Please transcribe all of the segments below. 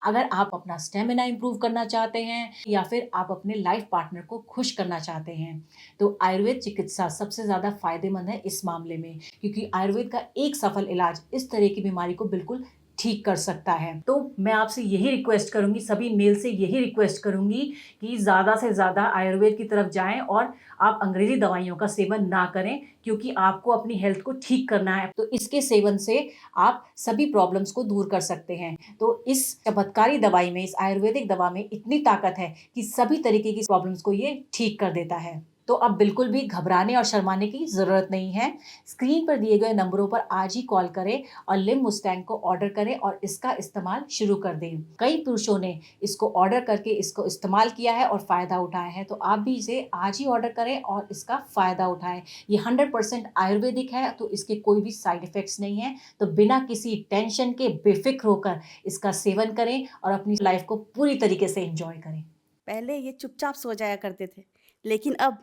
अगर आप अपना स्टेमिना इम्प्रूव करना चाहते हैं या फिर आप अपने लाइफ पार्टनर को खुश करना चाहते हैं, तो आयुर्वेद चिकित्सा सबसे ज़्यादा फ़ायदेमंद है इस मामले में, क्योंकि आयुर्वेद का एक सफल इलाज इस तरह की बीमारी को बिल्कुल ठीक कर सकता है। तो मैं आपसे यही रिक्वेस्ट करूँगी, सभी मेल से यही रिक्वेस्ट करूँगी कि ज़्यादा से ज़्यादा आयुर्वेद की तरफ जाएँ और आप अंग्रेज़ी दवाइयों का सेवन ना करें, क्योंकि आपको अपनी हेल्थ को ठीक करना है। तो इसके सेवन से आप सभी प्रॉब्लम्स को दूर कर सकते हैं। तो इस चमत्कारी दवाई में, इस आयुर्वेदिक दवा में इतनी ताकत है कि सभी तरीके की प्रॉब्लम्स को ये ठीक कर देता है। तो अब बिल्कुल भी घबराने और शर्माने की ज़रूरत नहीं है। स्क्रीन पर दिए गए नंबरों पर आज ही कॉल करें और लिम मुस्टैंग को ऑर्डर करें और इसका इस्तेमाल शुरू कर दें। कई पुरुषों ने इसको ऑर्डर करके इसको इस्तेमाल किया है और फ़ायदा उठाया है, तो आप भी इसे आज ही ऑर्डर करें और इसका फ़ायदा उठाएँ। ये 100% आयुर्वेदिक है, तो इसके कोई भी साइड इफ़ेक्ट्स नहीं हैं। तो बिना किसी टेंशन के बेफ़िक्र होकर इसका सेवन करें और अपनी लाइफ़ को पूरी तरीके से एन्जॉय करें। पहले ये चुपचाप सो जाया करते थे, लेकिन अब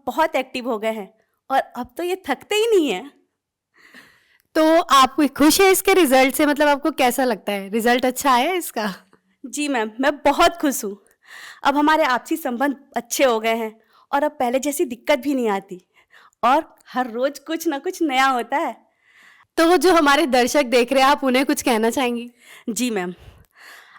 बहुत एक्टिव हो गए हैं और अब तो ये थकते ही नहीं हैं। तो आप खुश हैं इसके रिजल्ट से? मतलब आपको कैसा लगता है, रिजल्ट अच्छा आया है इसका? जी मैम, मैं बहुत खुश हूँ। अब हमारे आपसी संबंध अच्छे हो गए हैं और अब पहले जैसी दिक्कत भी नहीं आती और हर रोज कुछ ना कुछ नया होता है। तो जो हमारे दर्शक देख रहे हैं, आप उन्हें कुछ कहना चाहेंगी? जी मैम,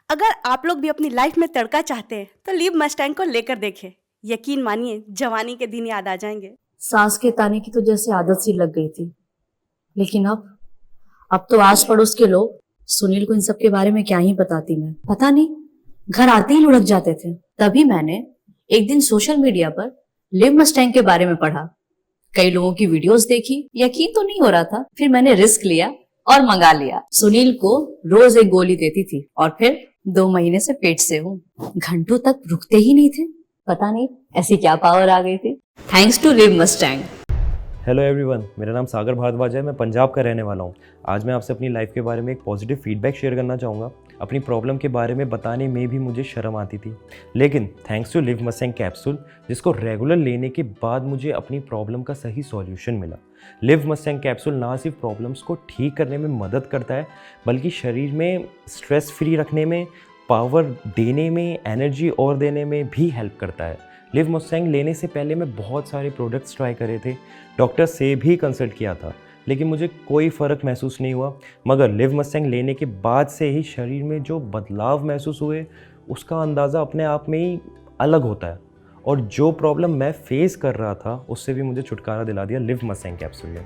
अगर आप लोग भी अपनी लाइफ में तड़का चाहते हैं तो लिव मस्टैंग को लेकर देखें। यकीन मानिए, जवानी के दिन याद आ जाएंगे। सांस के ताने की तो जैसे आदत सी लग गई थी, लेकिन अब तो आस पड़ोस के लोग सुनील को इन सब के बारे में क्या ही बताती। मैं पता नहीं, घर आते ही लुढ़क जाते थे। तभी मैंने एक दिन सोशल मीडिया पर लिव मस्टैंग के बारे में पढ़ा, कई लोगों की वीडियोस देखी, यकीन तो नहीं हो रहा था। फिर मैंने रिस्क लिया और मंगा लिया। सुनील को रोज एक गोली देती थी और फिर 2 महीने से पेट से हूँ। घंटों तक रुकते ही नहीं थे। पता नहीं ऐसी क्या पावर आ गई थी। Thanks to Liv Mustang. Hello everyone, मेरा नाम सागर भारद्वाज है। मैं पंजाब का रहने वाला हूँ। आज मैं आपसे अपनी लाइफ के बारे में एक पॉजिटिव फीडबैक शेयर करना चाहूँगा। अपनी प्रॉब्लम के बारे में बताने में भी मुझे शर्म आती थी, लेकिन thanks to Liv Mustang capsule, जिसको रेगुलर लेने के बाद मुझे अपनी प्रॉब्लम का सही सॉल्यूशन मिला। लिव मस्टैंग कैप्सूल ना सिर्फ प्रॉब्लम्स को ठीक करने में मदद करता है, बल्कि शरीर में स्ट्रेस फ्री रखने में, पावर देने में, एनर्जी और देने में भी हेल्प करता है। लिव मस्टैंग लेने से पहले मैं बहुत सारे प्रोडक्ट्स ट्राई करे थे, डॉक्टर से भी कंसल्ट किया था, लेकिन मुझे कोई फ़र्क महसूस नहीं हुआ। मगर लिव मस्टैंग लेने के बाद से ही शरीर में जो बदलाव महसूस हुए, उसका अंदाज़ा अपने आप में ही अलग होता है। और जो प्रॉब्लम मैं फेस कर रहा था, उससे भी मुझे छुटकारा दिला दिया लिव मस्टैंग कैप्सूल ने।